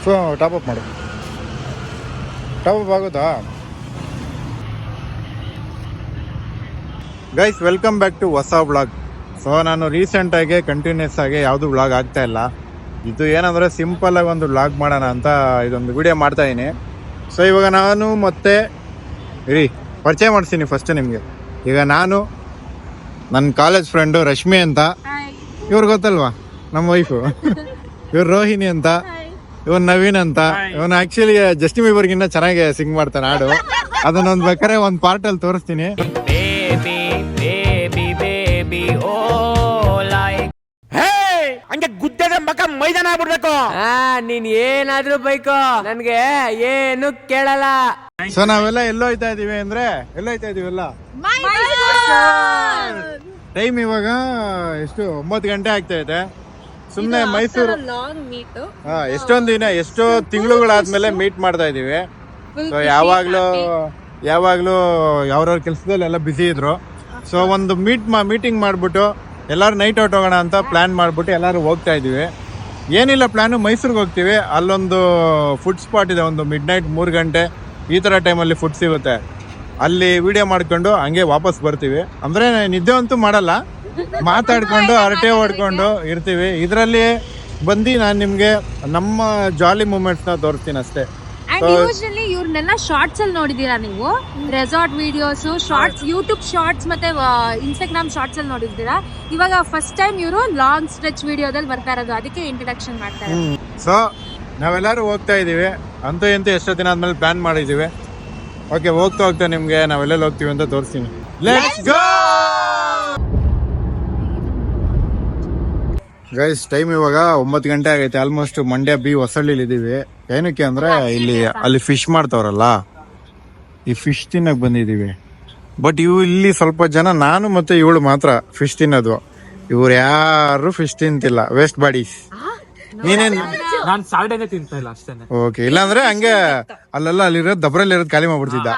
So top up ಮಾಡು. Top up ಆಗುತ್ತಾ? Guys, welcome back to ಹೊಸ ವ್ಲಾಗ್. ಸೊ ನಾನು ರೀಸೆಂಟಾಗಿ ಕಂಟಿನ್ಯೂಸ್ ಆಗಿ ಯಾವುದು ವ್ಲಾಗ್ ಆಗ್ತಾ ಇಲ್ಲ. ಇದು ಏನಂದರೆ ಸಿಂಪಲ್ಲಾಗಿ ಒಂದು ವ್ಲಾಗ್ ಮಾಡೋಣ ಅಂತ ಇದೊಂದು ವಿಡಿಯೋ ಮಾಡ್ತಾಯಿದ್ದೀನಿ. ಸೊ ಇವಾಗ ನಾನು ಮತ್ತೆ ಪರಿಚಯ ಮಾಡಿಸ್ತೀನಿ ಫಸ್ಟ್ ನಿಮಗೆ. ಈಗ ನಾನು ನನ್ನ ಕಾಲೇಜ್ ಫ್ರೆಂಡು ರಶ್ಮಿ ಅಂತ, ಇವ್ರು ಗೊತ್ತಲ್ವಾ ನಮ್ಮ ವೈಫು. ಇವ್ರು ರೋಹಿಣಿ ಅಂತ, ಇವನ್ ನವೀನ್ ಅಂತ. ಇವನು ಆ್ಯಕ್ಚುಲಿ ಜಸ್ಟಿನ್ ಬೀಬರ್ಗಿನ್ನ ಚೆನ್ನಾಗಿ ಸಿಂಗ್ ಮಾಡ್ತಾನೆ ಹಾಡು. ಅದನ್ನೊಂದು ಬೇಕಾದ್ರೆ ಒಂದು ಪಾರ್ಟಲ್ಲಿ ತೋರಿಸ್ತೀನಿ. ಹಂಗೆ ಗುದ್ದದ ಮಗ ಮೈದಾನ ಆಗ್ಬಿಡ್ಬೇಕು. ನೀನ್ ಏನಾದ್ರೂ ಬೈಕೋ, ನನ್ಗೆ ಏನು ಕೇಳಲ್ಲ. ಸೊ ನಾವೆಲ್ಲ ಎಲ್ಲೋ ಹೋಯ್ತಾ ಇದೀವಿ ಅಂದ್ರೆ ಎಲ್ಲ ಟೈಮ್ ಇವಾಗ ಎಷ್ಟು 9 ಗಂಟೆ ಆಗ್ತಾ ಇದೆ. ಸುಮ್ನೆ ಮೈಸೂರು ಎಷ್ಟೊಂದು ದಿನ ಎಷ್ಟೋ ತಿಂಗಳುಗಳಾದ್ಮೇಲೆ ಮೀಟ್ ಮಾಡ್ತಾ ಇದೀವಿ. ಸೊ ಯಾವಾಗ್ಲೂ ಯಾವ್ರವ್ರ ಕೆಲ್ಸದಲ್ಲೆಲ್ಲ ಬ್ಯುಸಿ ಇದ್ರು. ಸೊ ಒಂದು ಮೀಟಿಂಗ್ ಮಾಡ್ಬಿಟ್ಟು ಎಲ್ಲರೂ ನೈಟ್ ಔಟ್ ಹೋಗೋಣ ಅಂತ ಪ್ಲಾನ್ ಮಾಡ್ಬಿಟ್ಟು ಎಲ್ಲರೂ ಹೋಗ್ತಾ ಇದೀವಿ. ಏನಿಲ್ಲ ಪ್ಲಾನು, ಮೈಸೂರಿಗೆ ಹೋಗ್ತೀವಿ. ಅಲ್ಲೊಂದು ಫುಡ್ ಸ್ಪಾಟ್ ಇದೆ, ಒಂದು ಮಿಡ್ ನೈಟ್ 3 ಗಂಟೆ ಈ ಥರ ಟೈಮಲ್ಲಿ ಫುಡ್ ಸಿಗುತ್ತೆ. ಅಲ್ಲಿ ವಿಡಿಯೋ ಮಾಡ್ಕೊಂಡು ಹಂಗೆ ವಾಪಸ್ ಬರ್ತೀವಿ. ಅಂದರೆ ನಿದ್ದೆ ಅಂತೂ ಮಾಡಲ್ಲ, ಮಾತಾಡ್ಕೊಂಡು ಹರಟೆ ಹೊಡ್ಕೊಂಡು ಇರ್ತೀವಿ. ಇದರಲ್ಲಿ ಬಂದು ನಾನು ನಿಮಗೆ ನಮ್ಮ ಜಾಲಿ ಮೂಮೆಂಟ್ಸ್ನ ತೋರಿಸ್ತೀನಿ ಅಷ್ಟೇ. ಯೂಶಲಿ ಇವ್ರನ್ನೆಲ್ಲ ಶಾರ್ಟ್ಸ್ ಅಲ್ಲಿ ನೋಡಿದೀರಾ ನೀವು, resort videos shorts, YouTube shorts ಮತ್ತೆ ಇನ್ಸ್ಟಾಗ್ರಾಮ್ ಶಾರ್ಟ್ಸ್ ಅಲ್ಲಿ ನೋಡಿದ್ದೀರಾ. ಇವಾಗ ಫಸ್ಟ್ ಟೈಮ್ ಇವರು ಲಾಂಗ್ ಸ್ಟ್ರೆಚ್ ವಿಡಿಯೋದಲ್ಲಿ ಬರ್ತಾ ಇರೋದು, ಅದಕ್ಕೆ ಇಂಟ್ರಡಕ್ಷನ್ ಮಾಡ್ತಾರೆ. ಸೊ ನಾವೆಲ್ಲರೂ ಹೋಗ್ತಾ ಇದೀವಿ. ಅಂತೂ ಎಂತೂ ಎಷ್ಟೋ ದಿನ ಆದ್ಮೇಲೆ ಪ್ಲಾನ್ ಮಾಡಿದೀವಿ. ಓಕೆ, ಹೋಗ್ತಾ ನಿಮ್ಗೆ ನಾವೆಲ್ಲ ಹೋಗ್ತೀವಿ ಅಂತ ತೋರಿಸ್ತೀನಿ. Let's go guys. ಟೈಮ್ ಇವಾಗ 9 ಗಂಟೆ ಆಗೈತೆ. ಆಲ್ಮೋಸ್ಟ್ ಮಂಡ್ಯ ಬಿ ಹೊಸಳ್ಳಿಲಿ ಇದೀವಿ. ಏನಕ್ಕೆ ಅಂದ್ರೆ ಅಲ್ಲಿ ಫಿಶ್ ಮಾಡ್ತಾವ್ರಲ್ಲ, ಈ ಫಿಶ್ ತಿನ್ನಕ್ ಬಂದಿದೀವಿ. ಬಟ್ ಇಲ್ಲಿ ಸ್ವಲ್ಪ ಜನ, ನಾನು ಮತ್ತೆ ಇವಳು ಮಾತ್ರ ಫಿಶ್ ತಿನ್ನೋದು. ಇವ್ರು ಯಾರು ಫಿಶ್ ತಿಂತಿಲ್ಲ, ವೇಸ್ಟ್ ಬಾಡೀಸ್. ನೀನೇನ್? ನಾನು ಸಾಟರ್ಡೇ ತಿಂತಾ ಇಲ್ಲ ಅಷ್ಟೇ. ಓಕೆ, ಇಲ್ಲಾಂದ್ರೆ ಹಂಗೆ ಅಲ್ಲಿರೋದು ದಬ್ರಲ್ಲಿ ಇರೋದು ಖಾಲಿ ಮಾಡ್ಬಿಡ್ತಿದ್ದ.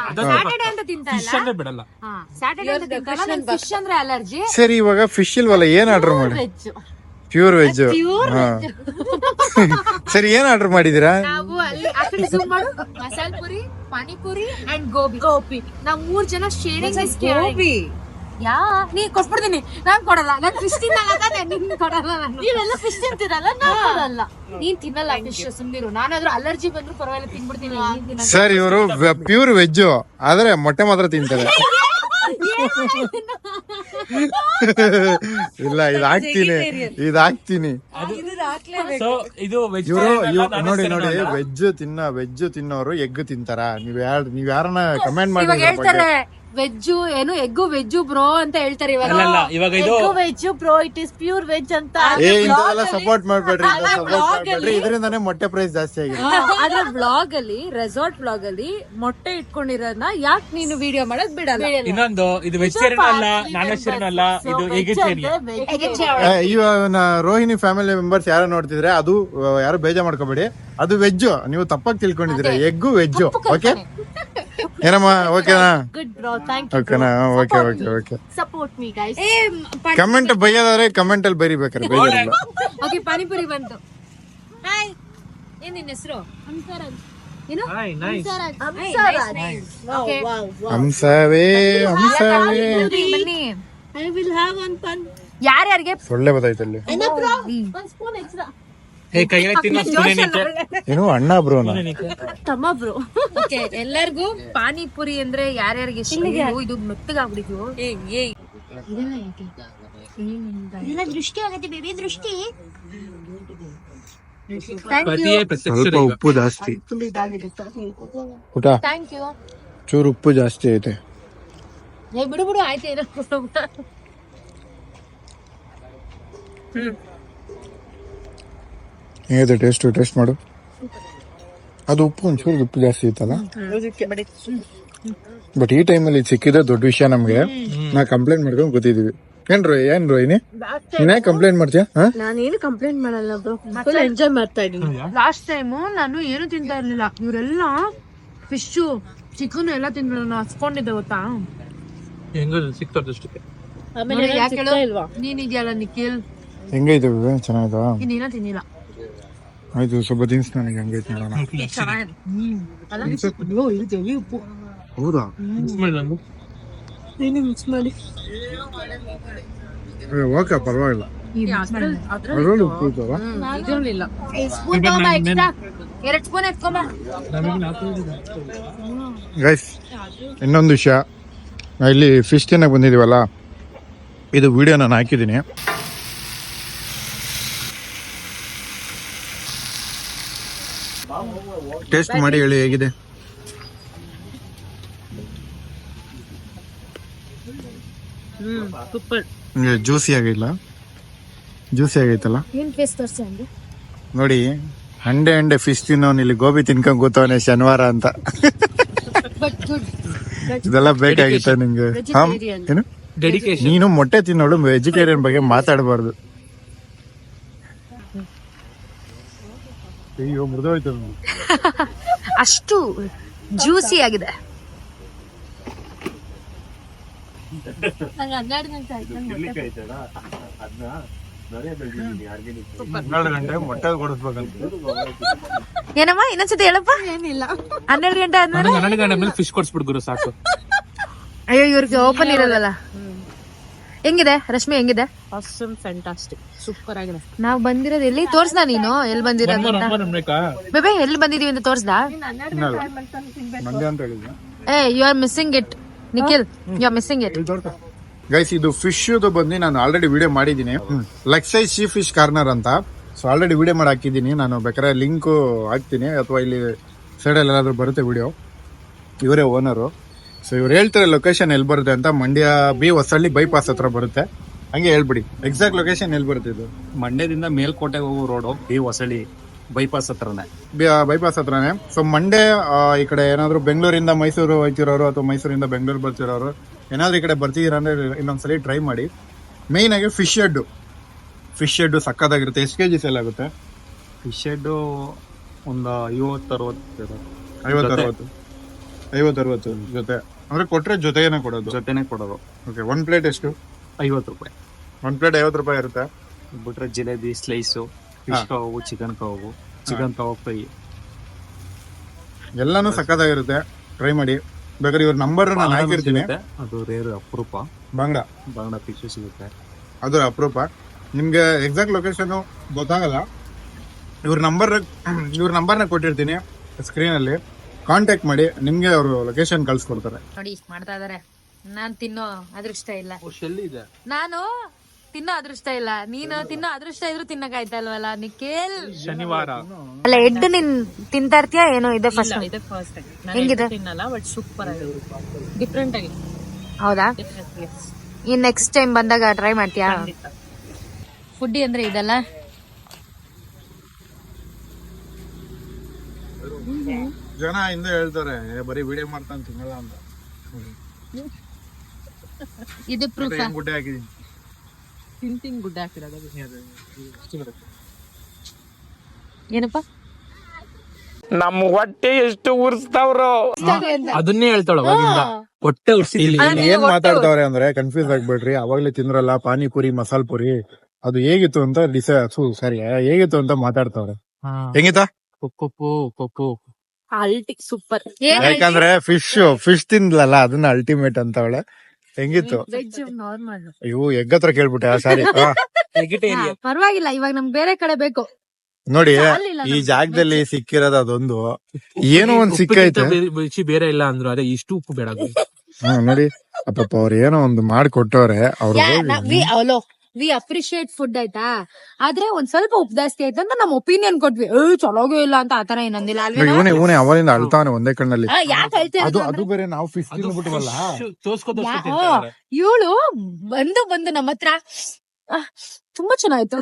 ಬಿಡಲ್ಲ. ಸರಿ, ಇವಾಗ ಫಿಶ್ ಇಲ್ವಲ್ಲ, ಏನ್ ಆರ್ಡರ್ ಮಾಡಿ? Pure veg. ಸರಿ, ಏನ್ ಆರ್ಡರ್ ಮಾಡಿದೀರಾ? ಮಸಾಲ ಪುರಿ, ಪಾನಿಪುರಿ ಅಂಡ್ ಗೋಬಿ. ನಾವ್ 3 ಜನ ಶೇರಿಂಗ್. ಗೋಬಿ ನೀ ಕೊಟ್ಬಿಡ್ತೀನಿ. ನಾನ್ ಕೊಡಲ್ಲ, ನಾನ್ ಫಿಶ್ ತಿನ್ನಲ್ಲ. ನಿನ್ ಕೊಡಲ್ಲ. ನೀವೆಲ್ಲ ಫಿಶ್ ತಿಂತೀರಲ್ಲ, ನಾನ್ ಕೊಡಲ್ಲ. ನೀನ್ ತಿನ್ನಲ್ಲ ಫಿಶ್, ಸುಮ್ನಿರು. ನಾನಾದ್ರೂ ಅಲರ್ಜಿ ಬಂದ್ರು ಪರವಾಗಿಲ್ಲ, ತಿನ್ಬಿಡ್ತೀನಿ. ಸರ್, ಇವರು ಪ್ಯೂರ್ ವೆಜ್, ಆದ್ರೆ ಮೊಟ್ಟೆ ಮಾತ್ರ ತಿಂತಾರೆ. ಇಲ್ಲ, ಇದಾಕ್ತೀನಿ. ನೋಡಿ, ವೆಜ್ ತಿನ್ನೋರು ಎಗ್ ತಿಂತಾರ? ನೀವ್ ಯಾರನ್ನ ಕಮೆಂಟ್ ಮಾಡಿ. ವೆಜ್ಜು ಏನು, ಎಗ್ಗು ವೆಜ್ಜು ಬ್ರೋ ಅಂತ ಹೇಳ್ತಾರೆ ಇವಾಗ. Veg bro, it is pure veg ಅಂತ. ಇಂಥವೆಲ್ಲ ಸಪೋರ್ಟ್ ಮಾಡ್ಬೇಡ್ರಿ, ಇದರಿಂದಾನೇ ಮೊಟ್ಟೆ ಪ್ರೈಸ್ ಜಾಸ್ತಿ ಆಗಿದೆ. ಅದ್ರ ಬ್ಲಾಗ್ ಅಲ್ಲಿ, ರೆಸಾರ್ಟ್ ಬ್ಲಾಗ್ ಅಲ್ಲಿ ಮೊಟ್ಟೆ ಇಟ್ಕೊಂಡಿರೋದನ್ನ ಯಾಕೆ ನೀನು ವಿಡಿಯೋ ಮಾಡೋದ್ ಬಿಡಲ್ಲ? ಇನ್ನೊಂದು, ಇದು ವೆಜಿಟೇರಿಯನ್ ಅಲ್ಲ, ನಾನ್ ವೆಜಿಟೇರಿಯನ್ ಅಲ್ಲ, ಇದು ರೋಹಿಣಿ ಫ್ಯಾಮಿಲಿ ಮೆಂಬರ್ಸ್ ಯಾರು ನೋಡ್ತಿದ್ರೆ, ಅದು ಯಾರು ಬೇಜಾರ್ ಮಾಡ್ಕೋಬೇಡಿ, ಅದು ವೆಜ್. ನೀವು ತಪ್ಪಾಗಿ ತಿಳ್ಕೊಂಡಿದ್ರೆ, ಎಗ್ಗು ವೆಜ್. ಓಕೆ ಏನಮ್ಮ? ಓಕೆನಾ? ಓಕೆನಾ? Okay. Support me guys. Comment ಬೈಯೋದಾದ್ರೆ ಕಮೆಂಟ್ ಅಲ್ಲಿ ಬರಿಬೇಕಾರೆ ಬೈಯೋದಿಲ್ಲ. ಓಕೆ, ಪಾನಿಪುರಿ ಬಂತು. ಹಾಯ್, ಏನ್ ನಿನ್ನ ಹೆಸರು? ಏನು? ಹಂಸವೇ ಬನ್ನಿ. I will have one pan. ಯಾರ್ಯಾರಿಗೆ ಸೊಳ್ಳೆ ಬತ್ತೈತೆ ಅಲ್ಲಿ. One spoon extra. ಏನು ಅಣ್ಣ ಬ್ರೋ? ತಮ್ಮ ಬ್ರೋ. ಓಕೆ, ಎಲ್ಲರಿಗೂ ಪಾನಿಪುರಿ ಅಂದ್ರೆ ಯಾರ್ಯಾರಿಗೆ ಇಷ್ಟ? ಇದು ಮೆತ್ತಗಾಗ್ಬಿಡಿದ್ವು. ಇದೆಲ್ಲ ದೃಷ್ಟಿ ಆಗತ್ತೆ ಬೇಬಿ, ದೃಷ್ಟಿ. ಸ್ವಲ್ಪ ಉಪ್ಪು ಜಾಸ್ತಿ. ಊಟ ಥ್ಯಾಂಕ್ ಯು. ಚೂರು ಉಪ್ಪು ಜಾಸ್ತಿ ಐತೆ. ಬಿಡು ಆಯ್ತು. ಹೇಗಿದೆ ಟೇಸ್ಟ್ ಮಾಡು. ಅದು ಒಂಚೂರು ಉಪ್ಪು ಜಾಸ್ತಿ ಇತ್ತಲ್ಲ. ಬಟ್ ಈ ಟೈಮಲ್ಲಿ ಸಿಕ್ಕಿದ್ರೆ ದೊಡ್ಡ ವಿಷಯ ನಮ್ಗೆ. ನಾ ಕಂಪ್ಲೇಂಟ್ ಮಾಡ್ಕೊಂಡು ಗೊತ್ತಿದೀವಿ. ಏನ್ ರೋಹಿಣಿ, ನೀನೇ ಕಂಪ್ಲೇಂಟ್ ಮಾಡ್ತೀಯ? ನಾನೇನು ಕಂಪ್ಲೇಂಟ್ ಮಾಡಲ್ಲ ಬ್ರೋ, ಫುಲ್ ಎಂಜಾಯ್ ಮಾಡ್ತಾ ಇದೀನಿ. ಲಾಸ್ಟ್ ಟೈಮ್ ನಾನು ಏನು ತಿಂತಾ ಇರ್ಲಿಲ್ಲ, ಇವರೆಲ್ಲ ಫಿಶು ಚಿಕನ್ ಎಲ್ಲ ತಿಂದ್ರು. ನಾನು ಹಸ್ಕೊಂಡಿದ್ದೆ ಗೊತ್ತಾ. ಇಲ್ವಾ ನೀನಿದ್ಯಲ್ಲ ನಿಖಿಲ್, ಹೆಂಗೈತೆ? ಚೆನ್ನಾಗಿದ. ನೀನ ತಿನ್ನಿಲ್ಲ. ಆಯ್ತು ಸ್ವಲ್ಪ ದಿನ ನನಗೆ ಹಂಗೈತೆ ನೋಡೋಣ. ಹೌದಾ? ಮಿಕ್ಸ್ ಮಾಡಿ ಓಕೆ, ಪರವಾಗಿಲ್ಲ. ಅದ್ರಲ್ಲಿ ಉಪ್ಪು ಇರ್ತವಾ? ಇದ್ರಲ್ಲಿಲ್ಲ. ಸ್ಪೂನ್ ತಗೊಂಬ ಎಕ್ಸ್ಟ್ರಾ 2 ಸ್ಪೂನ್ ಎತ್ಕೊಂಬ. ಗೈಸ್, ಇನ್ನೊಂದು ವಿಷಯ, ಇಲ್ಲಿ ಫಿಶ್ ತಿನ್ನಕ್ಕೆ ಬಂದಿದ್ದೀವಲ್ಲ, ಇದು ವಿಡಿಯೋ ನಾನು ಹಾಕಿದ್ದೀನಿ. ಟೇಸ್ಟ್ ಮಾಡಿ ಹೇಳಿ ಹೇಗಿದೆ. ಸೂಪರ್. ಜ್ಯೂಸಿ ಆಗಿಲ್ಲ, ಜ್ಯೂಸಿ ಆಗೈತಲ್ಲ ಏನ್ ಫೇಸ್ ತೋರ್ಸಿ ಅಂದ್ರೆ ನೋಡಿ. ಹಂಡೆ ಫಿಶ್ ತಿನ್ನೋನ್ ಇಲ್ಲಿ ಗೋಬಿ ತಿನ್ಕೊಂಡ್ ಕೂತವನೆ ಶನಿವಾರ ಅಂತ. But good. ಇದೆಲ್ಲ ಬೇಕಾಗಿತ್ತ ನಿಂಗೆ? ಏನು ಡೆಡಿಕೇಶನ್. ನೀನು ಮೊಟ್ಟೆ ತಿನ್ನೋಳು, ವೆಜಿಟೇರಿಯನ್ ಬಗ್ಗೆ ಮಾತಾಡಬಾರ್ದು. ಅಯ್ಯೋ, ಮೃದೋಯ್ತು. ಅಷ್ಟು ಜ್ಯೂಸಿ ಆಗಿದೆ. ನಂಗೆ 12 ಗಂಟೆ ಆಯ್ತು. 12 ಗಂಟೆ ಮೊಟ್ಟೆ ಕೊಡಿಸ್ಬೇಕಂತ. ಏನಮ್ಮ ಇನ್ನೊಂದ್ಸತಿ ಹೇಳಪ್ಪ. ಏನಿಲ್ಲ. 12 ಗಂಟೆ ಆದ್ಮೇಲೆ 12 ಗಂಟೆ ಮೇಲೆ ಫಿಶ್ ಕೊಡ್ಸ್ಬಿಡ್ ಗುರು ಸಾಕು. ಅಯ್ಯೋ, ಇವ್ರಿಗೆ ಓಪನ್ ಇರೋದಲ್ಲ. ಹೆಂಗಿದೆ ರಶ್ಮಿ, ಹೆಂಗಿದೆ? ಆಸಮ್, ಫ್ಯಾಂಟಾಸ್ಟಿಕ್, ಸೂಪರ್ ಆಗಿದೆ. ನಾವ್ ಬಂದಿರೋದು ಎಲ್ಲಿ ತೋರ್ಸ್ದಾ ನೀನು? ಎಲ್ಲಿ ಬಂದಿರೋದು ಅಂತ? ಬೇಬೆ ಎಲ್ಲಿ ಬಂದಿದೀವಿ ಅಂತ ತೋರ್ಸ್ದಾ? ಮಂಡ್ಯ ಅಂತ ಹೇಳಿದ್ದೆ. You are missing it Nikhil, you are missing it. Guys, ಇದು ಫಿಶ್ ಬಂದು ನಾನು ಆಲ್ರೆಡಿ ವಿಡಿಯೋ ಮಾಡಿದ್ದೀನಿ. ಲಕ್ಸೈಸ್ ಸೀ ಫಿಶ್ ಕಾರ್ನರ್ ಅಂತ. ಸೊ ಆಲ್ರೆಡಿ ವಿಡಿಯೋ ಮಾಡಿ ಹಾಕಿದ್ದೀನಿ. ನಾನು ಬೇಕಾದ್ರೆ ಲಿಂಕ್ ಹಾಕ್ತೀನಿ, ಅಥವಾ ಇಲ್ಲಿ ಸೈಡಲ್ಲಿ ಎಲ್ಲಾದ್ರೂ ಬರುತ್ತೆ ವಿಡಿಯೋ. ಇವರೇ ಓನರು. ಸೊ ಇವ್ರು ಹೇಳ್ತಾರೆ ಲೊಕೇಶನ್ ಎಲ್ಲಿ ಬರುತ್ತೆ ಅಂತ. ಮಂಡ್ಯ ಬಿ ಹೊಸಳ್ಳಿ ಬೈಪಾಸ್ ಹತ್ರ ಬರುತ್ತೆ. ಹಂಗೆ ಹೇಳ್ಬಿಡಿ ಎಕ್ಸಾಕ್ಟ್ ಲೊಕೇಶನ್ ಎಲ್ಲಿ ಬರುತ್ತೆ ಇದು. ಮಂಡ್ಯದಿಂದ ಮೇಲ್ಕೋಟೆಗೆ ಹೋಗೋ ರೋಡು ಈ ಹೊಸಳ್ಳಿ ಬೈಪಾಸ್ ಹತ್ರನೇ. ಬೈಪಾಸ್ ಹತ್ರನೇ. ಸೊ ಮಂಡ್ಯ ಈ ಕಡೆ ಏನಾದ್ರು ಬೆಂಗಳೂರಿಂದ ಮೈಸೂರು ಹೋಗ್ತಿರೋರು, ಅಥವಾ ಮೈಸೂರಿಂದ ಬೆಂಗಳೂರು ಬರ್ತಿರೋರು, ಏನಾದ್ರು ಈ ಕಡೆ ಬರ್ತಿದ್ದೀರ ಅಂದ್ರೆ ಇನ್ನೊಂದ್ಸಲಿ ಟ್ರೈ ಮಾಡಿ. ಮೇಯ್ನ್ ಆಗಿ ಫಿಶ್ ಶೆಡ್ ಸಕ್ಕತ್ತಾಗಿರುತ್ತೆ. ಎಷ್ಟು ಕೆಜಿ ಸೇಲ್ ಆಗುತ್ತೆ? ಫಿಶ್ ಶೆಡ್ಡು ಒಂದು 50-60 ಜೊತೆ ಅಂದ್ರೆ ಕೊಟ್ರೆ ಜೊತೆಗೇನೆ ಕೊಡೋದು? ಜೊತೆನೆ ಕೊಡೋದು. ಓಕೆ. 1 ಪ್ಲೇಟ್ ಎಷ್ಟು? 50 ರೂಪಾಯಿ. 1 ಪ್ಲೇಟ್ 50 ರೂಪಾಯಿ ಇರುತ್ತೆ. ಬಿಟ್ರೆ ಜಿಲೇಬಿ, ಸ್ಲೈಸು, ಫಿಶ್ ಕಬಾಬು, ಚಿಕನ್ ಕಬಾಬ್ ಫ್ರೈ ಎಲ್ಲಾನು ಸಕ್ಕತ್ತಾಗಿರುತ್ತೆ. ಟ್ರೈ ಮಾಡಿ. ಬೇಕಾದ್ರೆ ಇವ್ರ ನಂಬರ್ ನಾನು ಹಾಕಿರ್ತೀನಿ. ಅದು ರೇರ್, ಅಪರೂಪ. ಬಾಂಗ್ಡಾ ಫಿಶ್ ಸಿಗುತ್ತೆ, ಅದು ಅಪರೂಪ. ನಿಮ್ಗೆ ಎಕ್ಸಾಕ್ಟ್ ಲೊಕೇಶನ್ ಗೊತ್ತಾಗಲ್ಲ, ಇವ್ರ ನಂಬರ್ನ ಕೊಟ್ಟಿರ್ತೀನಿ ಸ್ಕ್ರೀನಲ್ಲಿ. ಕಾಂಟ್ಯಾಕ್ಟ್ ಮಾಡಿ, ನಿಮ್ಗೆ ಅವರು ಲೊಕೇಶನ್ ಕಳ್ಸಿಕೊಡ್ತಾರೆ. ನೋಡಿ ಮಾಡ್ತಾ ಇದಾರೆ. ನಾನ್ ತಿನ್ನೋ ಅದೃಷ್ಟ ಇಲ್ಲ. ಇದೆ ನಾನು ತಿನ್ನೋ ಅದೃಷ್ಟ ಇಲ್ಲ. ನೀನು ತಿನ್ನೋ ಅದೃಷ್ಟ ಇದ್ರು ತಿನ್ನಕ್ ಆಯ್ತಲ್ವಲ್ಲ ನಿಖಿಲ್. ಶನಿವಾರ ಅಲ್ಲ, ಎಡ್ ನೀನ್ ತಿಂತಾ ಇರ್ತೀಯ ಏನೋ? ಇದೆ ಫಸ್ಟ್. ಇದೆ ಫಸ್ಟ್ ಟೈಮ್. ಹೆಂಗಿದೆ? ತಿನ್ನಲ್ಲ, ಬಟ್ ಸೂಪರ್ ಆಗಿದೆ, ಡಿಫ್ರೆಂಟ್ ಆಗಿದೆ. ಹೌದಾ? Yes. ಈ ನೆಕ್ಸ್ಟ್ ಟೈಮ್ ಬಂದಾಗ ಟ್ರೈ ಮಾಡ್ತೀಯಾ? ಖಂಡಿತ. ಫುಡ್ಡಿ ಅಂದ್ರೆ ಇದಲ್ಲ. ಜನ ಹಿಂದೆ ಹೇಳ್ತಾರೆ ಬರೀ ವಿಡಿಯೋ ಮಾಡ್ತಾನೆ ತಿನ್ನಲ್ಲ ಅಂತ. ಇದು ಪ್ರೂಫ್. ಗುಡ್ಡೆ ಹಾಕಿದೀನಿ. ತಿಂಗ್ ಗುಡ್ಡ ಹಾಕಿರೋದು. ಏನಪ್ಪ? ನಮ್ಮ ಹೊಟ್ಟೆ ಎಷ್ಟು ಉರ್ಸ್ತಾವ್ರೋ ಅದನ್ನೇ ಹೇಳ್ತಾಳ ಅವಾಗಿಂದ. ಹೊಟ್ಟೆ ಉರ್ಸಿ ಏನ್ ಮಾತಾಡ್ತಾವ್ರೆ ಅಂದ್ರೆ ಕನ್ಫ್ಯೂಸ್ ಆಗ್ಬೇಡ್ರಿ. ಅವಾಗ್ಲೇ ತಿಂದ್ರಲ್ಲ ಪಾನಿಪುರಿ, ಮಸಾಲ್ ಪುರಿ, ಅದು ಹೇಗಿತ್ತು ಅಂತ ಹೇಗಿತ್ತು ಅಂತ ಮಾತಾಡ್ತಾವ್ರೆ. ಹೆಂಗಿತ್ತ? ಕೊಪ್ಪು ಅಲ್ಟಿಕ್ ಸೂಪರ್. ಯಾಕಂದ್ರೆ ಫಿಶ್ ತಿಂದ್ಲಲ್ಲ, ಅದನ್ನ ಅಲ್ಟಿಮೇಟ್ ಅಂತವಳೆ. ಹೆಂಗಿತ್ತು? Veg normal. ಇವು ಎಗ್ ಹತ್ರ ಕೇಳ್ಬಿಟ್ಟೆ. ಸಾರಿ. ಪರವಾಗಿಲ್ಲ, ಇವಾಗ ನಮ್ಗೆ ಬೇರೆ ಕಡೆ ಬೇಕು. ನೋಡಿ, ಈ ಜಾಗದಲ್ಲಿ ಸಿಕ್ಕಿರೋದು ಅದೊಂದು, ಏನೋ ಒಂದ್ ಸಿಕ್ಕೈತೆ. ರುಚಿ ಬೇರೆ ಇಲ್ಲ ಅಂದ್ರು ಅದೇ ಇಷ್ಟು ಉಪ್ಪು ಬೇಡ. ನೋಡಿ ಅಪ್ಪ, ಅವ್ರ ಏನೋ ಒಂದು ಮಾಡ್ಕೊಟ್ಟವ್ರೆ. ಅವ್ರು ವಿ ಅಪ್ರಿಶಿಯೇಟ್ ಫುಡ್ ಆಯ್ತಾ, ಆದ್ರೆ ಒಂದ್ ಸ್ವಲ್ಪ ಉಪ್ಪು ಜಾಸ್ತಿ ಆಯ್ತು ಅಂತ ನಮ್ ಒಪಿನಿಯನ್ ಕೊಟ್ವಿ. ಚಲೋಗೇ ಇಲ್ಲ ಅಂತ ಆತರ ಏನಂದಿಲ್ಲ ಅಲ್ವೇ? ಇವನೇ ಅವರಿಂದ ಅಳ್ತಾವನೆ ಒಂದೇ ಕಣ್ಣಲ್ಲಿ. ಯಾಕೆ ಹೇಳ್ತೀರ? ಅದು ಬೇರೆ ನಾವು ಫಿಶ್ ತಿಂದ್ಬಿಟ್ವಲ್ಲ. ಇವಳು ಬಂದು ನಮ್ಮ ಹತ್ರ ತುಂಬಾ ಚೆನ್ನಾಗಿತ್ತು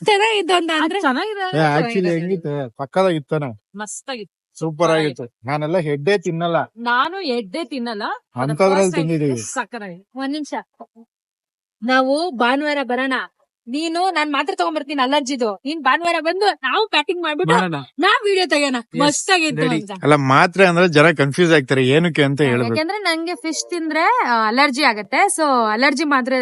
ಚೆನ್ನಾಗಿತ್ತು ಅಂತ ಅಂದ್ರೆ ಚೆನ್ನಾಗಿದೆ. ಆಕ್ಚುಲಿ ಹೆಂಗಿತ್ತು? ಪಕ್ಕದಾಗಿತ್ತಾನೆ, ಮಸ್ತ್ ಆಗಿತ್ತು, ಸೂಪರ್ ಆಗಿತ್ತು. ನಾನೆಲ್ಲ ಹೆಡ್ಡೇ ತಿನ್ನಲ್ಲ, ನಾನು ಎಡ್ಡೆ ತಿನ್ನಲ್ಲ, ಅಂತದ್ರಲ್ಲಿ ತಿಂದಿದೀವಿ. ಸಕ್ಕರಾಗಿ. ಒಂದ್ ನಿಮಿಷ, ನಾವು ಭಾನುವಾರ ಬರೋಣ. ನೀನು ನಾನ್ ಮಾತ್ರ ತಗೊಂಡ್ಬರ್ತೀನಿ ಅಲರ್ಜಿದು. ನೀನ್ ಭಾನುವಾರ ಬಂದು ನಾವು ಪ್ಯಾಕಿಂಗ್ ಮಾಡ್ಬಿಟ್ಟು ಮಾಡೋಣ. ನಾವ್ ವಿಡಿಯೋ ತೆಗೋಣ. ಮಸ್ತ್ ಆಗಿತ್ತು ready. ಅಂತ. ಅಲ್ಲ ಮಾತ್ರೆ ಅಂದ್ರೆ ಜನ ಕನ್ಫ್ಯೂಸ್ ಆಗ್ತಾರೆ ಏನಕ್ಕೆ ಅಂತ ಹೇಳ್ಬೇಕು. ಯಾಕಂದ್ರೆ ನಂಗೆ ಫಿಶ್ ತಿಂದ್ರೆ ಅಲರ್ಜಿ ಆಗತ್ತೆ. ಸೊ ಅಲರ್ಜಿ ಮಾತ್ರ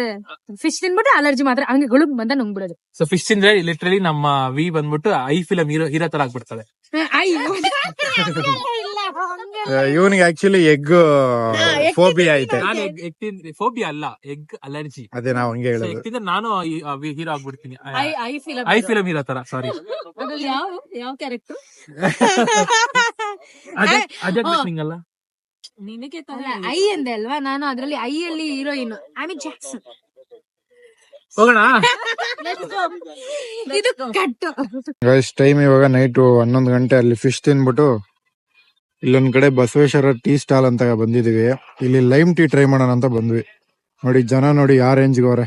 ಫಿಶ್ ತಿನ್ಬಿಟ್ಟು ಅಲರ್ಜಿ ಮಾತ್ರ ಹಂಗೆ ಗುಳುಗ್ ಬಂದ ನುಂಗ್ಬಿಡೋದು. ಸೊ ಫಿಶ್ ತಿಂದ್ರೆ ಲಿಟ್ರಲಿ ನಮ್ಮ ವಿ ಬಂದ್ಬಿಟ್ಟು ಐ ಫಿಲಂ ಹೀರೋ ತರ ಆಗ್ಬಿಡ್ತದೆ. ಇವನಿಗೆ ಆಕ್ಚುಲಿ ಎಗ್ ಫೋಬಿಯಾ ಐತೆ. ನಾನು ಎಗ್ ತಿಂದ್ರೆ ಫೋಬಿಯಾ ಅಲ್ಲ, ಎಗ್ ಅಲರ್ಜಿ. ಅದೇ ನಾವ್ ಹಂಗೆ ಎಗ್ ಹೇಳೋದು. ತಿಂದ್ರೆ ನಾನು ಹೀರೋ ಆಗ್ಬಿಡ್ತೀನಿ. ಐ ಫಿಲಂ ಐ ಫಿಲಂ ಹೀರೋ ತರ. ಸಾರಿ, ಯಾವ ಕ್ಯಾರೆಕ್ಟರ್ ಅದೇ ನಿಂಗಲ್ಲ. ನಿನಗೆ ಐ ಅಂದೆ ಅಲ್ವಾ, ನಾನು ಅದ್ರಲ್ಲಿ ಐ ಅಲ್ಲಿ ಹೀರೋಯಿನ್ ಆಮಿ ಜಾಕ್ಸನ್. ಹೋಗೋಣ. ಇದು ಕಟ್ಟು. ಟೈಮ್ ಇವಾಗ ನೈಟ್ 11 ಗಂಟೆ. ಅಲ್ಲಿ ಫಿಶ್ ತಿನ್ಬಿಟ್ಟು ಇಲ್ಲೊಂದ್ ಕಡೆ ಬಸವೇಶ್ವರ ಟೀ ಸ್ಟಾಲ್ ಅಂತ ಬಂದಿದೀವಿ. ಇಲ್ಲಿ ಲೈಮ್ ಟೀ ಟ್ರೈ ಮಾಡೋಣ ಅಂತ ಬಂದ್ವಿ. ನೋಡಿ ಜನ ನೋಡಿ ಯಾವ ರೇಂಜ್ಗೆ ಅವ್ರೆ.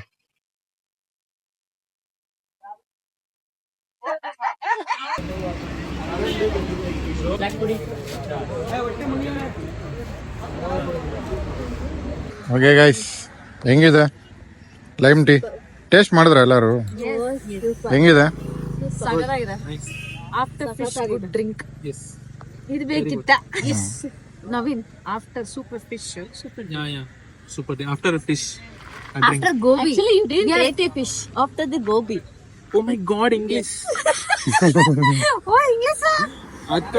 ಓಕೆ ಗೈಸ್, ಹೆಂಗಿದೆ ಲೈಮ್ ಟೀ? ಟೇಸ್ಟ್ ಮಾಡಿದ್ರ ಎಲ್ಲಾರು? ಹೆಂಗಿದೆ? After fish good drink. Yes. ಇದು ಬೇಕಿತ್ತ Naveen. After super fish super. Super. After a fish, I drink. After gobi. Actually, you didn't ate a fish after the gobi. Oh my God, English. Oh English. ಅಕ್ಕ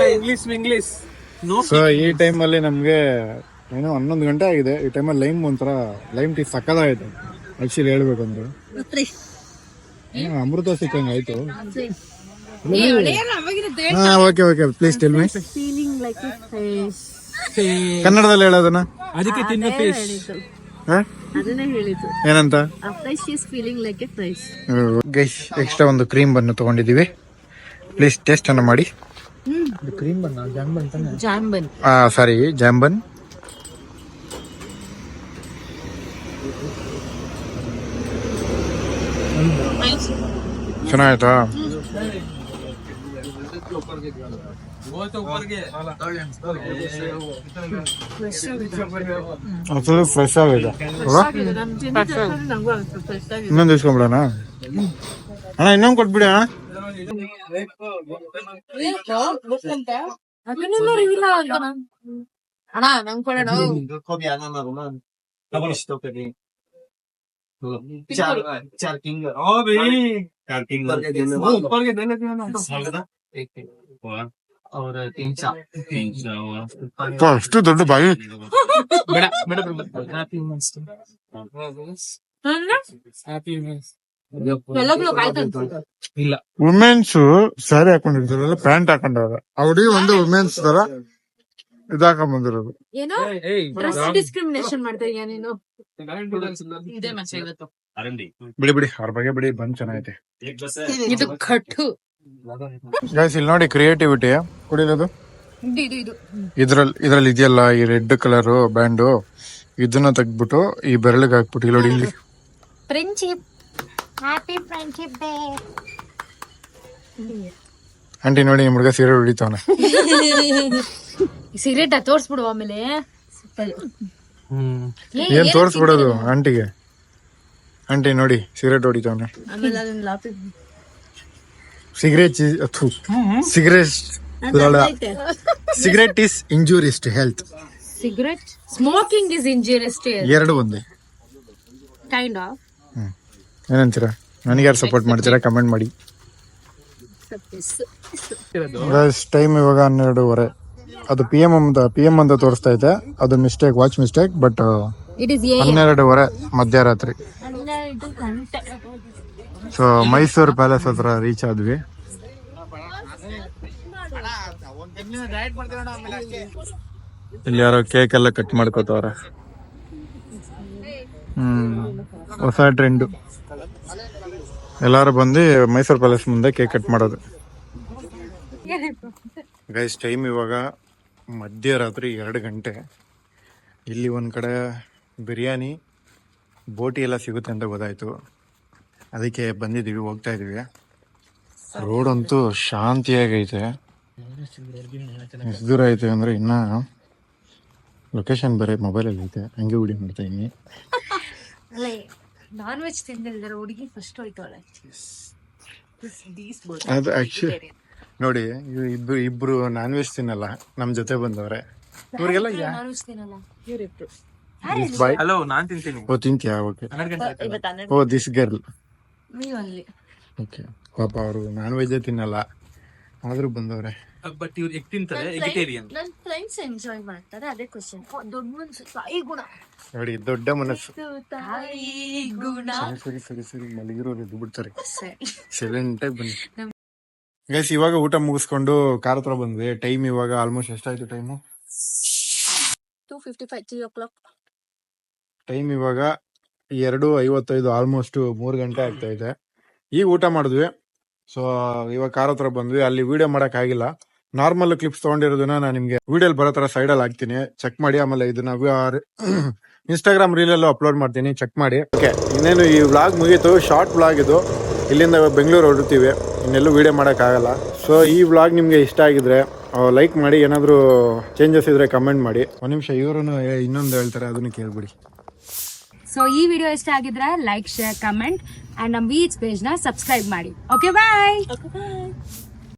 English. No. So ಈ time ಅಲ್ಲಿ ನಮ್ಗೆ ಏನೋ 11 ಗಂಟೆ ಆಗಿದೆ. ಈ ಟೈಮಲ್ಲಿ ಲೈಮ್ ಒಂಥರ ಲೈಮ್ ಟೀ ಸಕ್ಕದಾಯ್ತು ಆಕ್ಚುಲಿ ಹೇಳ್ಬೇಕಂದ್ರೆ. ಅಮೃತ ಸಿಕ್ಕಂಗ ಆಯ್ತು. Okay please tell me. Feeling like a fish. ಕನ್ನಡದಲ್ಲಿ ಹೇಳೋದನ್ನ ಅದಕ್ಕೆ ತಿನ್ನೋ fish. ಅದನ್ನೇ ಹೇಳಿದ್ದು. ಏನಂತ? A fish is feeling like a fish. Guys, extra ಒಂದು ಕ್ರೀಮ್ ಬನ್ನು ತಗೊಂಡಿದೀವಿ. ಪ್ಲೀಸ್ ಟೇಸ್ಟ್ ಅನ್ನ ಮಾಡಿ. ಕ್ರೀಮ್ ಬನ್ನ ಜಾಂಬನ್ ತಾನೆ. Jamban. ಸಾರಿ, ಜಾಂಬನ್. ಚೆನ್ನಾಯ್ತಾ? ಅಸಲು ಫ್ರೆಶ್ ಆಗಿದೆ. ಇನ್ನೊಂದು ಇಸ್ಕೊಂಡ್ಬಿಡೋಣ ಅಣ್ಣ, ಇನ್ನೊಂದು ಕೊಟ್ಬಿಡಿ ಅಣ್ಣ. ಅಣ್ಣ ನಂಗ್ ಕೊಡೋಣ. ಅಷ್ಟು ದೊಡ್ಡ ಬಾಯಿ. ಇಲ್ಲ, ವುಮೆನ್ಸ್ ಸ್ಯಾರಿ ಹಾಕೊಂಡಿರ್ತಾರಲ್ಲ, ಪ್ಯಾಂಟ್ ಹಾಕೊಂಡವ್ರ. ಅವಡಿ ಒಂದು ವುಮೆನ್ಸ್ ತರ ಇದಾಕೊಂಡ್ ಬಂದಿರೋದು. ಏನೋ ಡ್ರೆಸ್ ಡಿಸ್ಕ್ರಿಮಿನೇಷನ್ ಮಾಡ್ತಾ ಇದೀಯ ನೀನು. ಇದೇ ಮಚ್ಚ ಇವತ್ತು. ಬಿಡಿ ಅವ್ರ ಬಗ್ಗೆ ಬಿಡಿ. ಬಂದ್ ಚೆನ್ನಾಗೈತೆ. ಇದು ಕಟ್ಟು. ಗೈಸ್, ಇಲ್ಲಿ ನೋಡಿ ಕ್ರಿಯೇಟಿವಿಟಿ. ಕುಡಿಯೋದು ಇದು ಇದ್ರಲ್ಲಿ ಇದೆಯಲ್ಲ ಈ ರೆಡ್ ಕಲರ್ ಬ್ಯಾಂಡು, ಇದನ್ನ ತೆಗ್ದ್ಬಿಟ್ಟು ಈ ಬೆರಳಿಗೆ ಹಾಕ್ಬಿಟ್ಟು ಇಲ್ಲಿ ನೋಡಿ. ಇಲ್ಲಿ friendship. Happy friendship day. Aunty ನೋಡಿ, ನಿಮ್ ಹುಡುಗ ಸೀರೆ ಹೊಡಿತಾವನೆ. ಸಿಗರೇಟ್ ತೋರ್ಸ್ಬಿಡು ಆಮೇಲೆ. ಏನ್ ತೋರ್ಸ್ಬಿಡೋದು ಆಂಟಿಗೆ? ಆಂಟಿ ನೋಡಿ, ಸಿಗರೇಟ್ ಹೊಡಿತಾವನೆ. ಆಮೇಲೆ ಅದನ್ನ ಲಾಪಿ cigarette is injurious to health. Cigarette smoking is injurious to health. ಎರಡು ಒಂದೇ. Kind of. ಏನಂತೀರಾ? ನನಗೆ ಯಾರು ಸಪೋರ್ಟ್ ಮಾಡ್ತೀರಾ? ಕಮೆಂಟ್ ಮಾಡಿ. ಟೈಮ್ ಇವಾಗ 12:30. ಅದು PM ಅಂತ ತೋರಿಸ್ತಾ ಇದೆ. ಅದು mistake, watch mistake. But it is 12:30 ಮಧ್ಯರಾತ್ರಿ. ಸೊ ಮೈಸೂರು ಪ್ಯಾಲೇಸ್ ಹತ್ರ ರೀಚ್ ಆದ್ವಿ. ಇಲ್ಲಿ ಯಾರೋ ಕೇಕ್ ಎಲ್ಲ ಕಟ್ ಮಾಡ್ಕೋತವ್ರೆ. ಹೊಸ ಟ್ರೆಂಡ್. ಎಲ್ಲಾರು ಬಂದು ಮೈಸೂರು ಪ್ಯಾಲೇಸ್ ಮುಂದೆ ಕೇಕ್ ಕಟ್ ಮಾಡೋದು. ಗೈಸ್, ಟೈಮ್ ಇವಾಗ ಮಧ್ಯರಾತ್ರಿ 2 ಗಂಟೆ. ಇಲ್ಲಿ ಒಂದ್ ಕಡೆ ಬಿರಿಯಾನಿ, ಬೋಟಿ ಎಲ್ಲ ಸಿಗುತ್ತೆ ಅಂತ ಗೊತ್ತಾಯ್ತು. ಅದಕ್ಕೆ ಬಂದಿದ್ದೀವಿ, ಹೋಗ್ತಾ ಇದೀವಿ. ರೋಡ್ ಅಂತೂ ಶಾಂತಿಯಾಗೈತೆ. ಎಷ್ಟು ದೂರ ಐತೆ ಅಂದ್ರೆ ಇನ್ನ ಲೊಕೇಶನ್ ಬೇರೆ ಮೊಬೈಲಲ್ಲಿ ಐತೆ, ಹಂಗೆ ವಿಡಿಯೋ ಮಾಡ್ತಾ ಇದೀನಿ. ನಾನ್ ವೆಜ್ ತಿಂದಿಲ್ದಾರ ಹುಡುಗಿ ಫಸ್ಟ್ ಹೋಯ್ತಾಳೆ. ಅದು ಆಕ್ಚುಲಿ ನೋಡಿ ಇಬ್ರು ನಾನ್ ವೆಜ್ ತಿನ್ನಲ್ಲ ನಮ್ ಜೊತೆ ಬಂದವ್ರೆ ಇವ್ರಿಗೆಲ್ಲ ನಾನ್ ವೆಜ್ ತಿನ್ನಲ್ಲ ಇವ್ರಿಬ್ರು. ಹಲೋ ನಾನ್ ತಿಂತೀನಿ. ಓ ತಿಂತೀಯಾ? ಓಕೆ. 12 ಗಂಟೆ ಆಯ್ತಲ್ಲ. ಇವತ್ತು 12 ಓ ದಿಸ್ ಗರ್ಲ್. ನೀವಲ್ಲಿ ಓಕೆ. ಪಾಪ ಅವರು ನಾನ್ ವೆಜ್ಜೇ ತಿನ್ನಲ್ಲ ಆದ್ರೂ ಬಂದವ್ರೆ. ಬಟ್ ಇವ್ರು ಎಗ್ ತಿಂತಾರೆ, ಎಗಿಟೇರಿಯನ್. ನನ್ ಫ್ರೆಂಡ್ಸ್ ಎಂಜಾಯ್ ಮಾಡ್ತಾರೆ, ಅದೇ ಕ್ವಶನ್. ದೊಡ್ಡ ಮನ್ಸು ತಾಯಿ ಗುಣ. ನೋಡಿ ದೊಡ್ಡ ಮನಸ್ಸು. ತಾಯಿ ಗುಣ. ಸರಿ ಮಲಗಿರೋರು ಎದ್ದು ಬಿಡ್ತಾರೆ. ಸೈಲೆಂಟ್ ಆಗಿ ಬನ್ನಿ ಗೈಸ್. ಇವಾಗ ಊಟ ಮುಗಿಸ್ಕೊಂಡು ಕಾರ್ ಹತ್ರ ಬಂದ್ವಿ. ಟೈಮ್ ಇವಾಗ ಆಲ್ಮೋಸ್ಟ್ ಎಷ್ಟಾಯ್ತು? Time 2:55, 3 o'clock. ಟೈಮ್ ಇವಾಗ 2:55, ಆಲ್ಮೋಸ್ಟ್ 3 ಗಂಟೆ ಆಗ್ತಾ ಇದೆ. ಈಗ ಊಟ ಮಾಡಿದ್ವಿ. ಸೊ ಇವಾಗ ಕಾರ್ ಹತ್ರ ಬಂದ್ವಿ. ಅಲ್ಲಿ ವಿಡಿಯೋ ಮಾಡಕ್ ಆಗಿಲ್ಲ. ನಾರ್ಮಲ್ ಕ್ಲಿಪ್ಸ್ ತಗೊಂಡಿರೋದನ್ನ ನಾನು ನಿಮ್ಗೆ ವಿಡಿಯೋಲ್ ಬರೋ ತರ ಸೈಡ್ ಅಲ್ಲಿ ಹಾಕ್ತೀನಿ, ಚೆಕ್ ಮಾಡಿ. ಆಮೇಲೆ ಇದನ್ನ ಇನ್ಸ್ಟಾಗ್ರಾಮ್ ರೀಲ್ ಅಲ್ಲೂ ಅಪ್ಲೋಡ್ ಮಾಡ್ತೀನಿ, ಚೆಕ್ ಮಾಡಿ. ಓಕೆ, ಇನ್ನೇನು ಈ ವ್ಲಾಗ್ ಮುಗೀತು. ಶಾರ್ಟ್ ವ್ಲಾಗ್ ಇದು. ಇಲ್ಲಿಂದ ಬೆಂಗಳೂರು ಹೊರಡ್ತೀವಿ, ಇನ್ನೆಲ್ಲೂ ವಿಡಿಯೋ ಮಾಡಕ್ ಆಗಲ್ಲ. ಸೊ ಈ ವ್ಲಾಗ್ ನಿಮ್ಗೆ ಇಷ್ಟ ಆಗಿದ್ರೆ ಲೈಕ್ ಮಾಡಿ, ಏನಾದ್ರು ಚೇಂಜಸ್ ಇದ್ರೆ ಕಮೆಂಟ್ ಮಾಡಿ. ಒಂದ್ ನಿಮಿಷ, ಇವರು ಇನ್ನೊಂದು ಹೇಳ್ತಾರೆ, ಅದನ್ನ ಕೇಳ್ಬಿಡಿ. ಸೊ ಈ ವಿಡಿಯೋ ಇಷ್ಟ ಆಗಿದ್ರೆ ಲೈಕ್, ಶೇರ್, ಕಮೆಂಟ್ ಅಂಡ್ ನಮ್ಮ ಬೀಚ್ ಪೇಜ್ ನ ಸಬ್ಸ್ಕ್ರೈಬ್ ಮಾಡಿ. ಓಕೆ ಬಾಯ್.